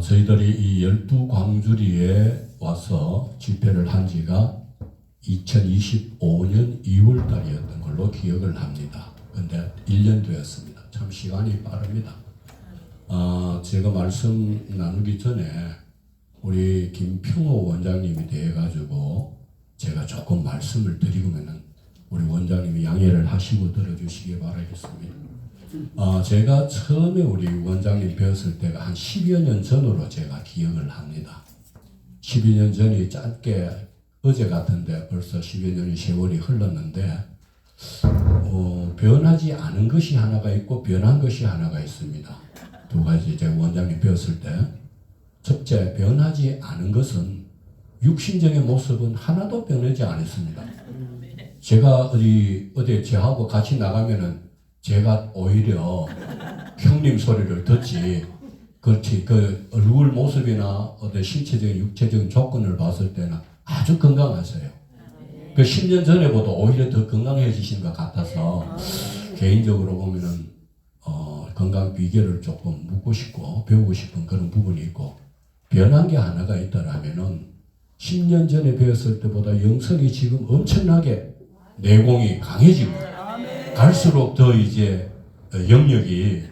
저희들이 이 12광주리에 와서 집회를 한 지가 2025년 2월 달이었던 걸로 기억을 합니다. 근데 1년 되었습니다. 참 시간이 빠릅니다. 제가 말씀 나누기 전에 우리 김평호 원장님이 대해가지고 제가 조금 말씀을 드리고면은 우리 원장님이 양해를 하시고 들어주시기 바라겠습니다. 제가 처음에 우리 원장님 배웠을 때가 한 10여 년 전으로 제가 기억을 합니다. 10여 년 전이 짧게 어제 같은데 벌써 10여 년의 세월이 흘렀는데 변하지 않은 것이 하나가 있고 변한 것이 하나가 있습니다. 두 가지 제가 원장님 배웠을 때 첫째, 변하지 않은 것은 육신적인 모습은 하나도 변하지 않았습니다. 제가 어디 저하고 같이 나가면은 제가 오히려 형님 소리를 듣지, 그렇지, 그 얼굴 모습이나 어떤 신체적인 육체적인 조건을 봤을 때는 아주 건강하세요. 그 10년 전에보다 오히려 더 건강해지신 것 같아서 개인적으로 보면은 건강 비결을 조금 묻고 싶고 배우고 싶은 그런 부분이 있고, 변한 게 하나가 있다라면은 10년 전에 배웠을 때보다 영성이 지금 엄청나게 내공이 강해지고 갈수록 더 이제 영역이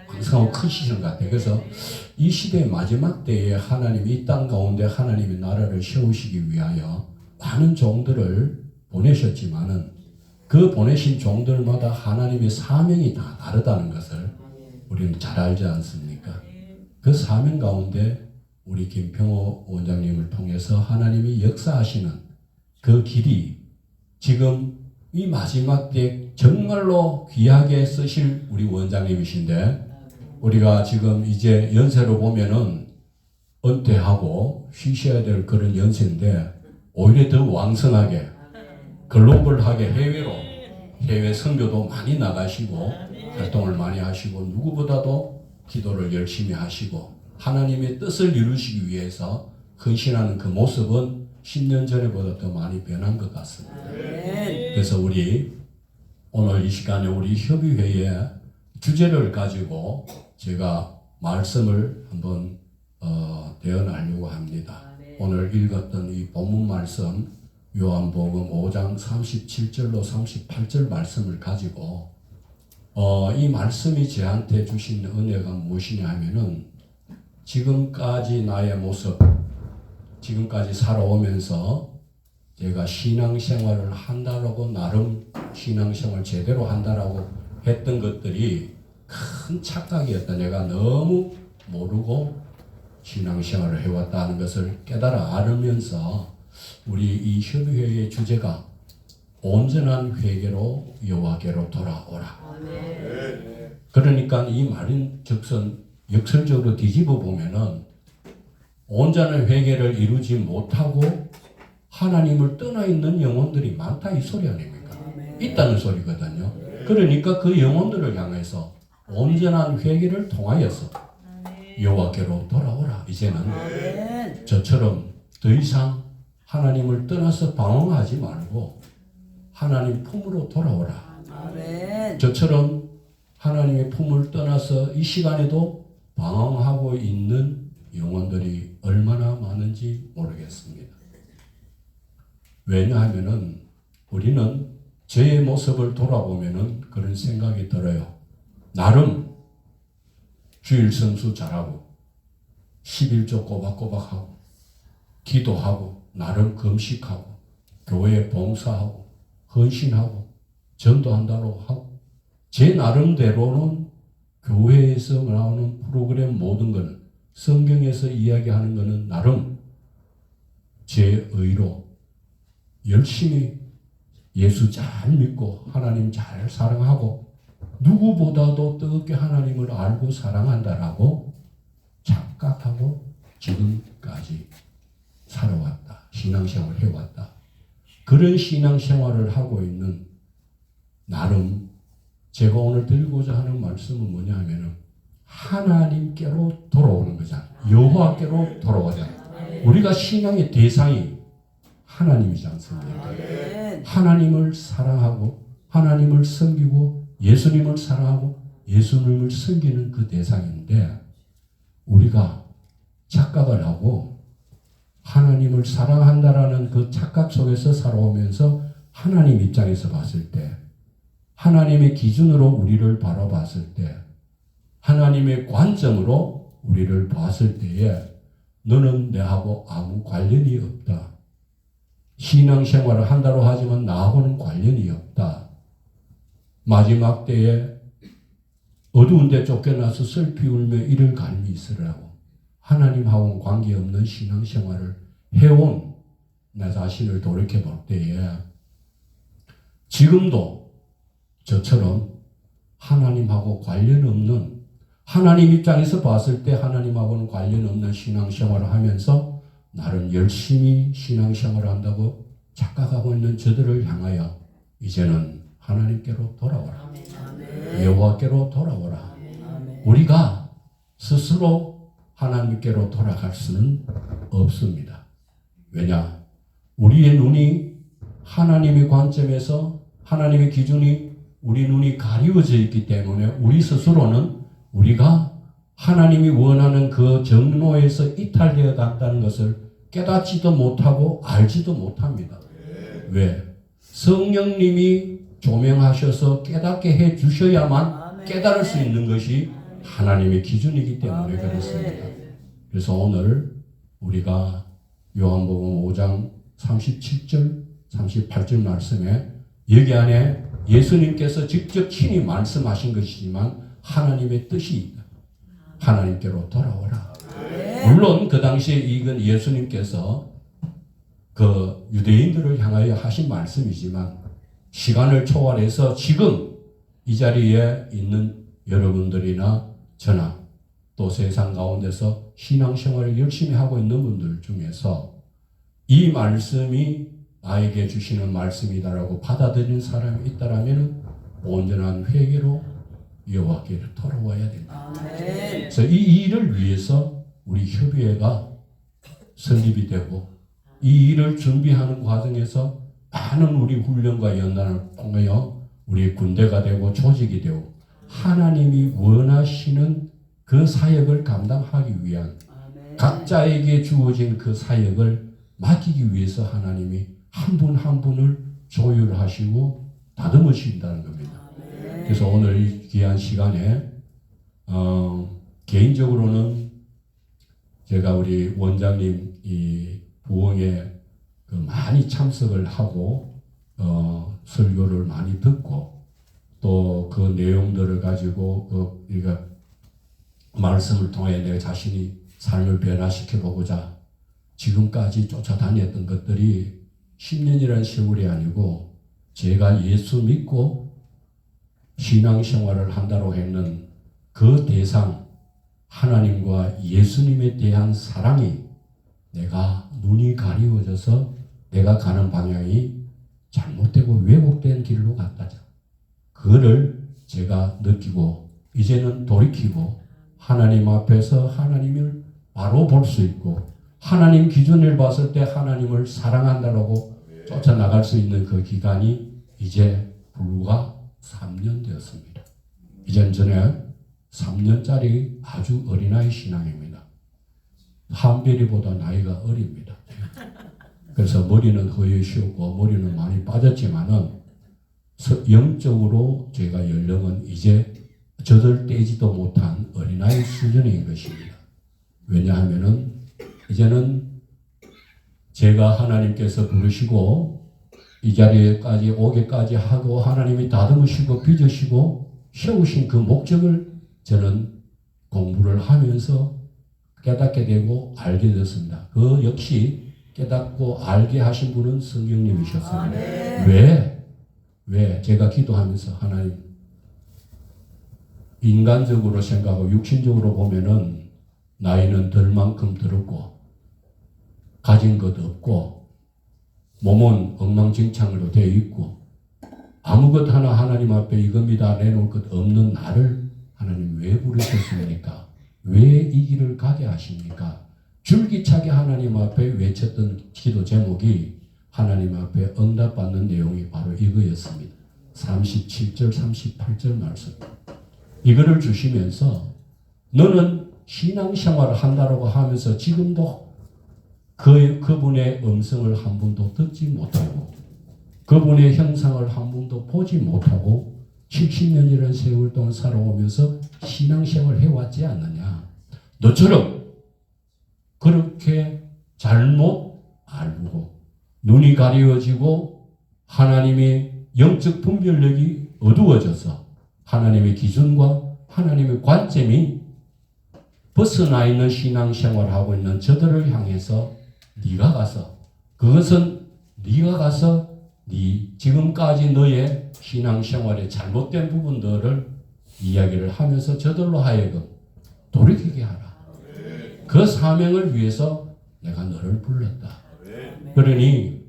항상 크시는 것 같아요. 그래서 이 시대의 마지막 때에 하나님이 이 땅 가운데 하나님의 나라를 세우시기 위하여 많은 종들을 보내셨지만은 그 보내신 종들마다 하나님의 사명이 다 다르다는 것을 우리는 잘 알지 않습니까? 그 사명 가운데 우리 김평호 원장님을 통해서 하나님이 역사하시는 그 길이 지금 이 마지막 때 정말로 귀하게 쓰실 우리 원장님이신데, 우리가 지금 이제 연세로 보면은 은퇴하고 쉬셔야 될 그런 연세인데 오히려 더 왕성하게 글로벌하게 해외 선교도 많이 나가시고 활동을 많이 하시고 누구보다도 기도를 열심히 하시고 하나님의 뜻을 이루시기 위해서 헌신하는 그 모습은 10년 전에보다 더 많이 변한 것 같습니다. 그래서 우리 오늘 이 시간에 우리 협의회의 주제를 가지고 제가 말씀을 한번 대언하려고 합니다. 오늘 읽었던 이 본문 말씀 요한복음 5장 37절로 38절 말씀을 가지고 이 말씀이 저한테 주신 은혜가 무엇이냐 하면은 지금까지 나의 모습, 지금까지 살아오면서 제가 신앙생활을 한다라고 나름 신앙생활 제대로 한다라고 했던 것들이 큰 착각이었다. 내가 너무 모르고 신앙생활을 해왔다는 것을 깨달아 알으면서 우리 이 협의회의 주제가 온전한 회개로 여호와께로 돌아오라. 그러니까 이 말인 즉슨 역설적으로 뒤집어 보면은 온전한 회개를 이루지 못하고 하나님을 떠나 있는 영혼들이 많다 이 소리 아닙니까? 있다는 소리거든요. 그러니까 그 영혼들을 향해서 온전한 회개를 통하여서 여호와께로 돌아오라. 이제는 저처럼 더 이상 하나님을 떠나서 방황하지 말고 하나님 품으로 돌아오라. 저처럼 하나님의 품을 떠나서 이 시간에도 방황하고 있는 영혼들이 얼마나 많은지 모르겠습니다. 왜냐하면은 우리는 제 모습을 돌아보면은 그런 생각이 들어요. 나름 주일 성수 잘하고 11조 꼬박꼬박하고 기도하고 나름 금식하고 교회에 봉사하고 헌신하고 전도한다고 하고 제 나름대로는 교회에서 나오는 프로그램 모든 것은 성경에서 이야기하는 것은 나름 제 의로 열심히 예수 잘 믿고 하나님 잘 사랑하고 누구보다도 뜨겁게 하나님을 알고 사랑한다라고 착각하고 지금까지 살아왔다. 신앙생활을 해왔다. 그런 신앙생활을 하고 있는 나름 제가 오늘 드리고자 하는 말씀은 뭐냐 하면은 하나님께로 돌아오는 거잖아요. 여호와께로 돌아오잖아요. 우리가 신앙의 대상이 하나님이지 않습니까? 하나님을 사랑하고 하나님을 섬기고 예수님을 사랑하고 예수님을 섬기는 그 대상인데 우리가 우리가 착각을 하고 하나님을 사랑한다라는 그 착각 속에서 살아오면서 하나님 입장에서 봤을 때, 하나님의 기준으로 우리를 바라봤을 때, 하나님의 관점으로 우리를 봤을 때에 너는 내하고 아무 관련이 없다. 신앙생활을 한다고 하지만 나하고는 관련이 없다. 마지막 때에 어두운 데 쫓겨나서 슬피 울며 이를 갈미 있으라고 하나님하고는 관계없는 신앙생활을 해온 내 자신을 돌이켜볼 때에 지금도 저처럼 하나님하고 관련 없는, 하나님 입장에서 봤을 때 하나님하고는 관련 없는 신앙생활을 하면서 나는 열심히 신앙생활을 한다고 착각하고 있는 저들을 향하여 이제는 하나님께로 돌아오라. 여호와께로 돌아오라. 우리가 스스로 하나님께로 돌아갈 수는 없습니다. 왜냐? 우리의 눈이 하나님의 관점에서, 하나님의 기준이 우리 눈이 가리워져 있기 때문에 우리 스스로는 우리가 하나님이 원하는 그 정로에서 이탈되어 간다는 것을 깨닫지도 못하고 알지도 못합니다. 왜? 성령님이 조명하셔서 깨닫게 해 주셔야만 깨달을 수 있는 것이 하나님의 기준이기 때문에 그렇습니다. 그래서 오늘 우리가 요한복음 5장 37절, 38절 말씀에 여기 안에 예수님께서 직접 친히 말씀하신 것이지만 하나님의 뜻이 있다. 하나님께로 돌아오라. 물론 그 당시에 이건 예수님께서 그 유대인들을 향하여 하신 말씀이지만 시간을 초월해서 지금 이 자리에 있는 여러분들이나 저나 또 세상 가운데서 신앙생활을 열심히 하고 있는 분들 중에서 이 말씀이 나에게 주시는 말씀이다라고 받아들이는 사람이 있다라면 온전한 회개로 여호와께로 돌아와야 된다. 그래서 이 일을 위해서 우리 협의회가 설립이 되고 이 일을 준비하는 과정에서 많은 우리 훈련과 연단을 통하여 우리 군대가 되고 조직이 되고 하나님이 원하시는 그 사역을 감당하기 위한 각자에게 주어진 그 사역을 맡기기 위해서 하나님이 한 분 한 분을 조율하시고 다듬으신다는 겁니다. 그래서 오늘 이 귀한 시간에 개인적으로는 제가 우리 원장님 이 부흥에 많이 참석을 하고 설교를 많이 듣고 또 그 내용들을 가지고 우리가 말씀을 통해 내 자신이 삶을 변화시켜 보고자 지금까지 쫓아다녔던 것들이 10년이라는 세월이 아니고 제가 예수 믿고 신앙생활을 한다고 했는 그 대상 하나님과 예수님에 대한 사랑이 내가 눈이 가리워져서 내가 가는 방향이 잘못되고 왜곡된 길로 갔다죠. 그거를 제가 느끼고 이제는 돌이키고 하나님 앞에서 하나님을 바로 볼 수 있고 하나님 기준을 봤을 때 하나님을 사랑한다고 쫓아나갈 수 있는 그 기간이 이제 불과 3년 되었습니다. 이젠 전에 3년짜리 아주 어린아이 신앙입니다. 한별이보다 나이가 어립니다. 그래서 머리는 허여쉬었고 머리는 많이 빠졌지만은 영적으로 제가 연령은 이제 저들 떼지도 못한 어린아이 수준인 것입니다. 왜냐하면은 이제는 제가 하나님께서 부르시고 이 자리에까지 오게까지 하고 하나님이 다듬으시고 빚으시고 세우신 그 목적을 저는 공부를 하면서 깨닫게 되고 알게 되었습니다. 그 역시 깨닫고 알게 하신 분은 성령님이셨습니다. 왜 제가 기도하면서 하나님 인간적으로 생각하고 육신적으로 보면은 나이는 덜만큼 들었고 가진 것 없고 몸은 엉망진창으로 되어 있고 아무것 하나 하나님 앞에 이겁니다 내놓을 것 없는 나를 하나님 왜 부르셨습니까? 왜 이 길을 가게 하십니까? 줄기차게 하나님 앞에 외쳤던 기도 제목이 하나님 앞에 응답받는 내용이 바로 이거였습니다. 37절 38절 말씀. 이거를 주시면서 너는 신앙생활을 한다고 하면서 지금도 그분의 음성을 한 번도 듣지 못하고 그분의 형상을 한 번도 보지 못하고 70년이라는 세월 동안 살아오면서 신앙생활을 해왔지 않느냐. 너처럼 그렇게 잘못 알고 눈이 가리워지고 하나님의 영적 분별력이 어두워져서 하나님의 기준과 하나님의 관점이 벗어나 있는 신앙생활을 하고 있는 저들을 향해서 네가 가서 그것은 네가 가서 지금까지 너의 신앙생활의 잘못된 부분들을 이야기를 하면서 저들로 하여금 돌이키게 하라. 그 사명을 위해서 내가 너를 불렀다. 그러니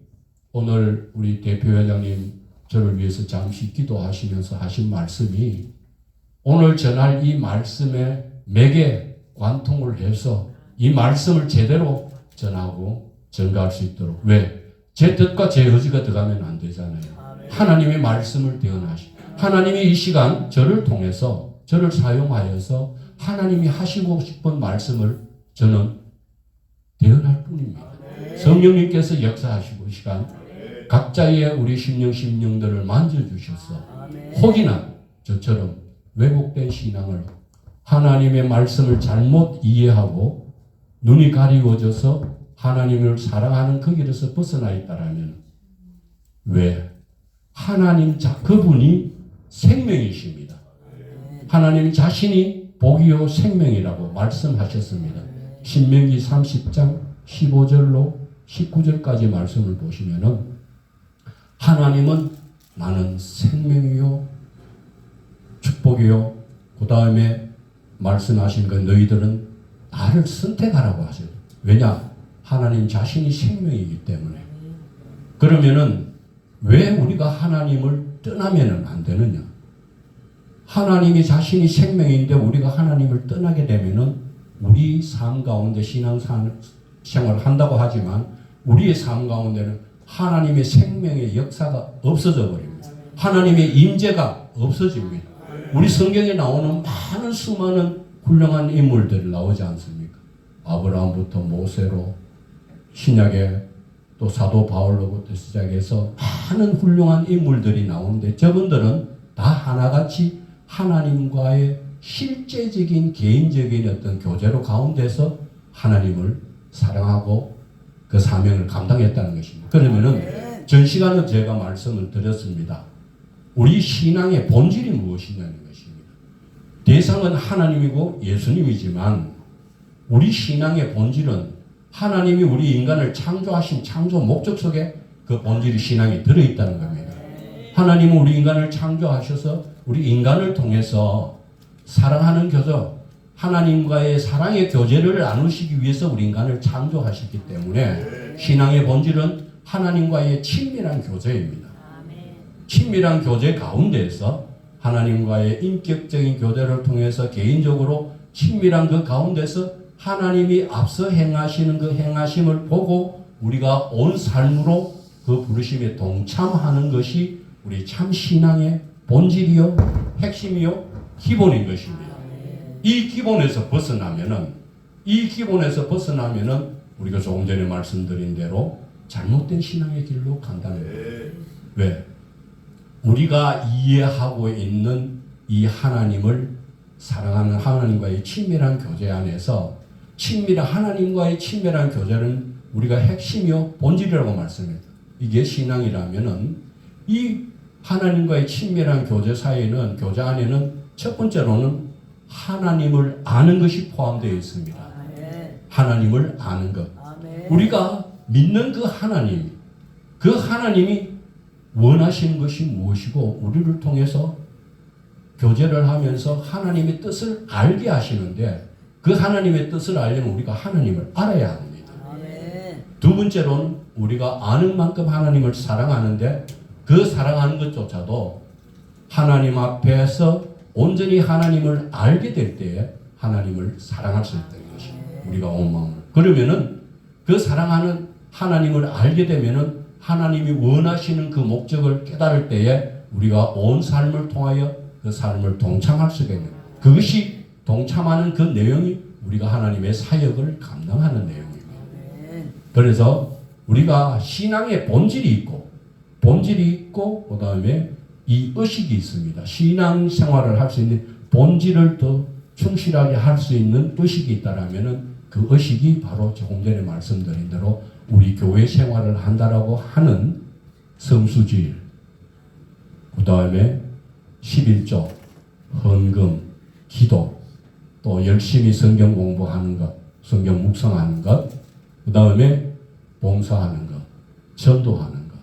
오늘 우리 대표회장님 저를 위해서 잠시 기도하시면서 하신 말씀이 오늘 전할 이 말씀의 맥에 관통을 해서 이 말씀을 제대로 전하고 전가할 수 있도록. 왜? 제 뜻과 제 의지가 들어가면 안 되잖아요. 하나님의 말씀을 대언하시. 하나님이 이 시간 저를 통해서 저를 사용하여서 하나님이 하시고 싶은 말씀을 저는 대언할 뿐입니다. 성령님께서 역사하시고 이 시간 각자의 우리 심령들을 만져주셔서 혹이나 저처럼 왜곡된 신앙을 하나님의 말씀을 잘못 이해하고 눈이 가리워져서 하나님을 사랑하는 그 길에서 벗어나 있다라면 왜? 하나님 그분이 생명이십니다. 하나님 자신이 복이요 생명이라고 말씀하셨습니다. 신명기 30장 15절로 19절까지 말씀을 보시면은 하나님은 나는 생명이요 축복이요 그 다음에 말씀하신 그 너희들은 나를 선택하라고 하셔요. 왜냐? 하나님 자신이 생명이기 때문에. 그러면은 왜 우리가 하나님을 떠나면은 안 되느냐? 하나님이 자신이 생명인데 우리가 하나님을 떠나게 되면은 우리 삶 가운데 신앙생활을 한다고 하지만 우리의 삶 가운데는 하나님의 생명의 역사가 없어져 버립니다. 하나님의 임재가 없어집니다. 우리 성경에 나오는 많은 수많은 훌륭한 인물들이 나오지 않습니까? 아브라함부터 모세로 신약에 또 사도 바울로부터 시작해서 많은 훌륭한 인물들이 나오는데 저분들은 다 하나같이 하나님과의 실제적인 개인적인 어떤 교제로 가운데서 하나님을 사랑하고 그 사명을 감당했다는 것입니다. 그러면은 전 시간에 제가 말씀을 드렸습니다. 우리 신앙의 본질이 무엇이냐는 것입니다. 대상은 하나님이고 예수님이지만 우리 신앙의 본질은 하나님이 우리 인간을 창조하신 창조 목적 속에 그 본질이 신앙에 들어있다는 겁니다. 하나님은 우리 인간을 창조하셔서 우리 인간을 통해서 사랑하는 교제, 하나님과의 사랑의 교제를 나누시기 위해서 우리 인간을 창조하셨기 때문에 신앙의 본질은 하나님과의 친밀한 교제입니다. 친밀한 교제 가운데에서 하나님과의 인격적인 교제를 통해서 개인적으로 친밀한 그 가운데서 하나님이 앞서 행하시는 그 행하심을 보고 우리가 온 삶으로 그 부르심에 동참하는 것이 우리 참 신앙의 본질이요, 핵심이요, 기본인 것입니다. 이 기본에서 벗어나면은 우리가 조금 전에 말씀드린 대로 잘못된 신앙의 길로 간다는 거예요. 왜? 우리가 이해하고 있는 이 하나님을 사랑하는 하나님과의 친밀한 교제 안에서 하나님과의 친밀한 교제는 우리가 핵심이요 본질이라고 말씀해요. 이게 신앙이라면은 이 하나님과의 친밀한 교제 사이에는 교제 안에는 첫 번째로는 하나님을 아는 것이 포함되어 있습니다. 하나님을 아는 것. 우리가 믿는 그 하나님이 원하시는 것이 무엇이고 우리를 통해서 교제를 하면서 하나님의 뜻을 알게 하시는데 그 하나님의 뜻을 알려면 우리가 하나님을 알아야 합니다. 두 번째로는 우리가 아는 만큼 하나님을 사랑하는데 그 사랑하는 것조차도 하나님 앞에서 온전히 하나님을 알게 될 때에 하나님을 사랑할 수 있다는 것입니다. 우리가 온 마음으로. 그러면은 그 사랑하는 하나님을 알게 되면은 하나님이 원하시는 그 목적을 깨달을 때에 우리가 온 삶을 통하여 그 삶을 동참할 수가 있는 그것이 동참하는 그 내용이 우리가 하나님의 사역을 감당하는 내용입니다. 그래서 우리가 신앙의 본질이 있고 그 다음에 이 의식이 있습니다. 신앙 생활을 할 수 있는 본질을 더 충실하게 할 수 있는 의식이 있다라면은 그 의식이 바로 조금 전에 말씀드린 대로 우리 교회 생활을 한다라고 하는 성수주일, 그 다음에 11조, 헌금, 기도, 또 열심히 성경 공부하는 것, 성경 묵상하는 것, 그 다음에 봉사하는 것, 전도하는 것,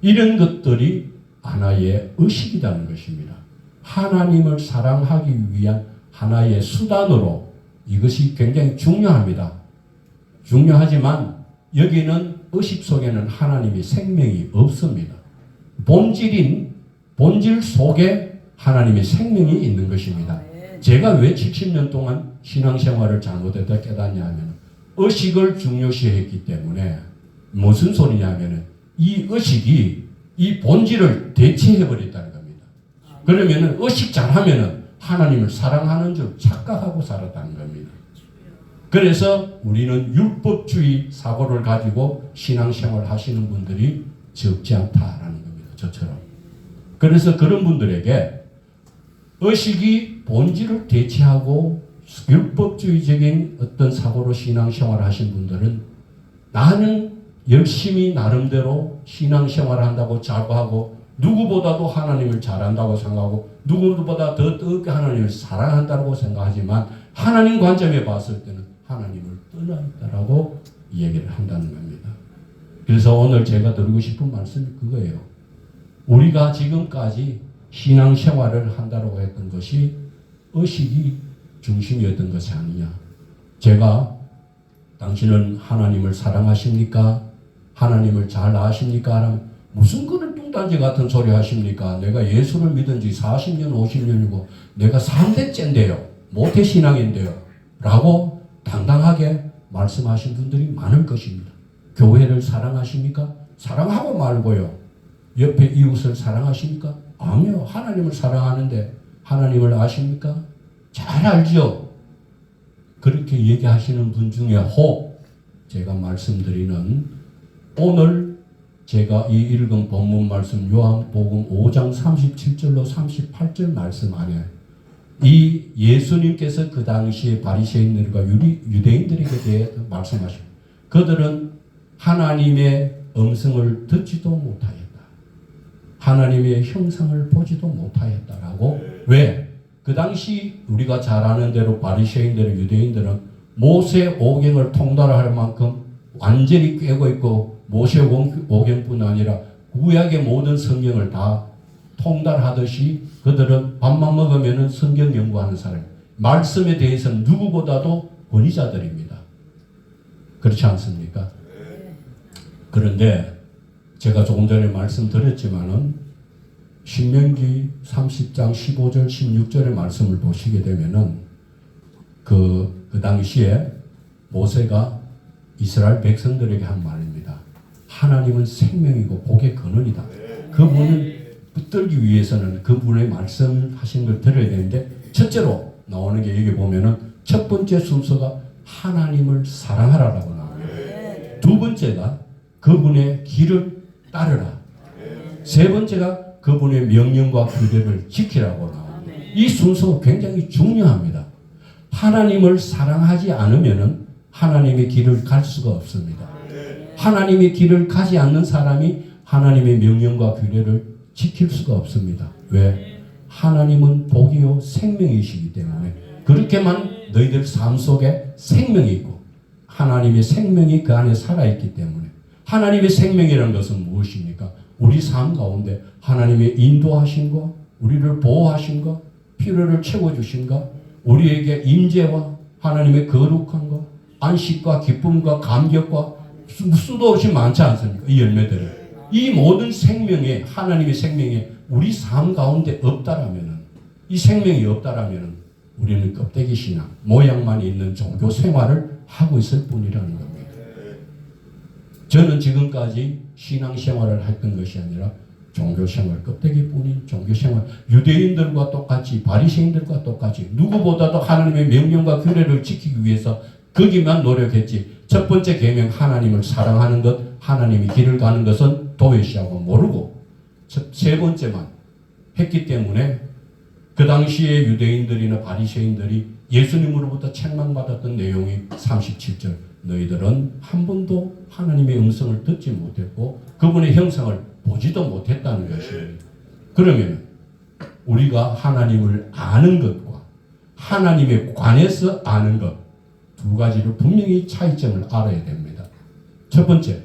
이런 것들이 하나의 의식이라는 것입니다. 하나님을 사랑하기 위한 하나의 수단으로 이것이 굉장히 중요합니다. 중요하지만 여기는 의식 속에는 하나님의 생명이 없습니다. 본질 속에 하나님의 생명이 있는 것입니다. 제가 왜 70년 동안 신앙생활을 잘못했다 깨닫냐 하면 의식을 중요시했기 때문에 무슨 소리냐면 이 의식이 이 본질을 대체해버렸다는 겁니다. 그러면 의식 잘하면 하나님을 사랑하는 줄 착각하고 살았다는 겁니다. 그래서 우리는 율법주의 사고를 가지고 신앙생활을 하시는 분들이 적지 않다라는 겁니다. 저처럼. 그래서 그런 분들에게 의식이 본질을 대체하고 율법주의적인 어떤 사고로 신앙생활을 하신 분들은 나는 열심히 나름대로 신앙생활을 한다고 자부하고 누구보다도 하나님을 잘한다고 생각하고 누구보다 더 뜨겁게 하나님을 사랑한다고 생각하지만 하나님 관점에 봤을 때는 하나님을 떠나 있다라고 얘기를 한다는 겁니다. 그래서 오늘 제가 드리고 싶은 말씀이 그거예요. 우리가 지금까지 신앙생활을 한다고 했던 것이 의식이 중심이었던 것이 아니냐. 제가 당신은 하나님을 사랑하십니까? 하나님을 잘 아십니까? 하면 무슨 그런 뚱딴지 같은 소리 하십니까? 내가 예수를 믿은 지 40년, 50년이고 내가 3대째인데요. 모태신앙인데요. 라고 당당하게 말씀하신 분들이 많을 것입니다. 교회를 사랑하십니까? 사랑하고 말고요. 옆에 이웃을 사랑하십니까? 아니요. 하나님을 사랑하는데 하나님을 아십니까? 잘 알죠. 그렇게 얘기하시는 분 중에 혹 제가 말씀드리는 오늘 제가 이 읽은 본문 말씀 요한복음 5장 37절로 38절 말씀 안에 이 예수님께서 그 당시에 바리새인들과 유대인들에게 대해 말씀하십니다. 그들은 하나님의 음성을 듣지도 못하였다. 하나님의 형상을 보지도 못하였다라고. 왜? 그 당시 우리가 잘 아는 대로 바리새인들, 유대인들은 모세 오경을 통달할 만큼 완전히 꿰고 있고 모세 오경뿐 아니라 구약의 모든 성경을 다 통달하듯이 그들은 밥만 먹으면 성경 연구하는 사람, 말씀에 대해서는 누구보다도 권위자들입니다. 그렇지 않습니까? 그런데 제가 조금 전에 말씀드렸지만은 신명기 30장 15절 16절의 말씀을 보시게 되면은 그 당시에 모세가 이스라엘 백성들에게 한 말입니다. 하나님은 생명이고 복의 근원이다. 그분을 붙들기 위해서는 그분의 말씀하신 걸 들어야 되는데 첫째로 나오는 게 여기 보면은 첫 번째 순서가 하나님을 사랑하라라고 나와요. 두 번째가 그분의 길을 따르라. 세 번째가 그분의 명령과 규례를 지키라고 나옵니다. 이 순서가 굉장히 중요합니다. 하나님을 사랑하지 않으면 하나님의 길을 갈 수가 없습니다. 하나님의 길을 가지 않는 사람이 하나님의 명령과 규례를 지킬 수가 없습니다. 왜? 하나님은 복이요 생명이시기 때문에 그렇게만 너희들 삶 속에 생명이 있고 하나님의 생명이 그 안에 살아있기 때문에 하나님의 생명이라는 것은 무엇입니까? 우리 삶 가운데 하나님의 인도하신과 우리를 보호하신과 필요를 채워주신과 우리에게 임재와 하나님의 거룩함과 안식과 기쁨과 감격과 수도 없이 많지 않습니까? 이 열매들이. 이 모든 생명에 하나님의 생명에 우리 삶 가운데 없다라면은 이 생명이 없다라면은 우리는 껍데기 신앙 모양만 있는 종교 생활을 하고 있을 뿐이라는 겁니다. 저는 지금까지 신앙 생활을 했던 것이 아니라 종교생활 껍데기뿐인 종교생활, 유대인들과 똑같이 바리새인들과 똑같이 누구보다도 하나님의 명령과 규례를 지키기 위해서 거기만 노력했지. 첫 번째 계명 하나님을 사랑하는 것, 하나님이 길을 가는 것은 도외시하고 모르고 세 번째만 했기 때문에 그 당시에 유대인들이나 바리새인들이 예수님으로부터 책망받았던 내용이 37절, 너희들은 한 번도 하나님의 음성을 듣지 못했고 그분의 형상을 보지도 못했다는 것입니다. 그러면 우리가 하나님을 아는 것과 하나님에 관해서 아는 것 두 가지를 분명히 차이점을 알아야 됩니다. 첫 번째,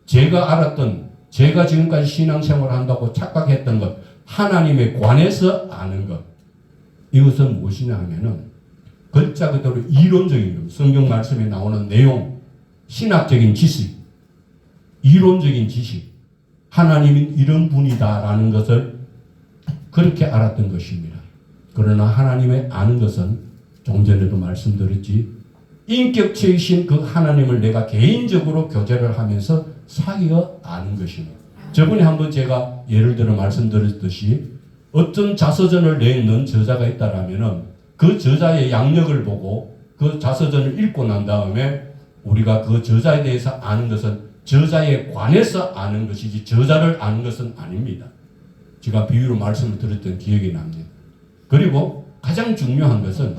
제가 지금까지 신앙생활을 한다고 착각했던 것, 하나님에 관해서 아는 것. 이것은 무엇이냐 하면은 글자 그대로 이론적인 것, 성경 말씀에 나오는 내용, 신학적인 지식, 이론적인 지식, 하나님은 이런 분이다라는 것을 그렇게 알았던 것입니다. 그러나 하나님의 아는 것은 조금 전에도 말씀드렸지, 인격체이신 그 하나님을 내가 개인적으로 교제를 하면서 사귀어 아는 것입니다. 저번에 한번 제가 예를 들어 말씀드렸듯이 어떤 자서전을 내는 저자가 있다라면은 그 저자의 양력을 보고 그 자서전을 읽고 난 다음에 우리가 그 저자에 대해서 아는 것은 저자에 관해서 아는 것이지 저자를 아는 것은 아닙니다. 제가 비유로 말씀을 드렸던 기억이 납니다. 그리고 가장 중요한 것은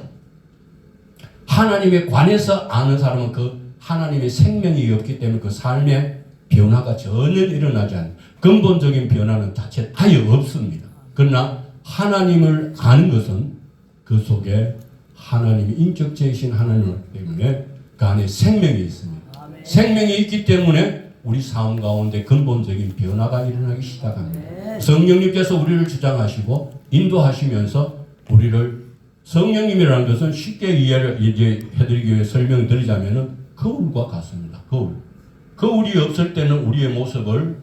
하나님에 관해서 아는 사람은 그 하나님의 생명이 없기 때문에 그 삶에 변화가 전혀 일어나지 않는 근본적인 변화는 자체 아예 없습니다. 그러나 하나님을 아는 것은 그 속에 하나님이 인격체이신 하나님 때문에 그 안에 생명이 있습니다. 생명이 있기 때문에 우리 삶 가운데 근본적인 변화가 일어나기 시작합니다. 성령님께서 우리를 주장하시고 인도하시면서 우리를 성령님이라는 것은 쉽게 이해를 해드리기 위해 설명을 드리자면은 거울과 같습니다. 거울이 없을 때는 우리의 모습을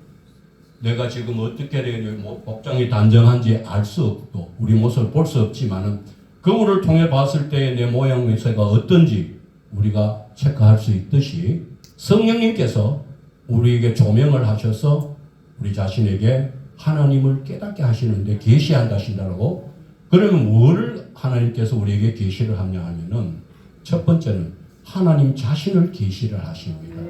내가 지금 어떻게 복장이 단정한지 알 수 없고 우리 모습을 볼 수 없지만은 거울을 통해 봤을 때 내 모양 외세가 어떤지 우리가 체크할 수 있듯이 성령님께서 우리에게 조명을 하셔서 우리 자신에게 하나님을 깨닫게 하시는데 계시한다신다라고. 그러면 뭐를 하나님께서 우리에게 계시를 하냐 하면은 첫 번째는 하나님 자신을 계시를 하십니다.